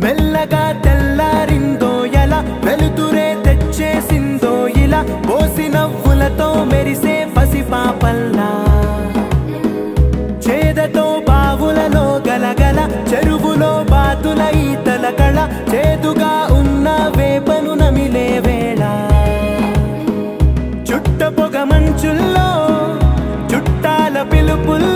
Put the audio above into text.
మెల్లగా తెల్లారిందో ఎలా వెలుతురే తెచ్చేసిందో ఇలా పోసి నవ్వులతో మెరిసే పసిపాపల్లా చేదతో బావులలో గలగల చెరువులో బాతుల ఈతల కళ చేదుగా ఉన్న వేపను నమిలే వేళ చుట్ట పొగ మంచుల్లో చుట్టాల పిలుపుల్లో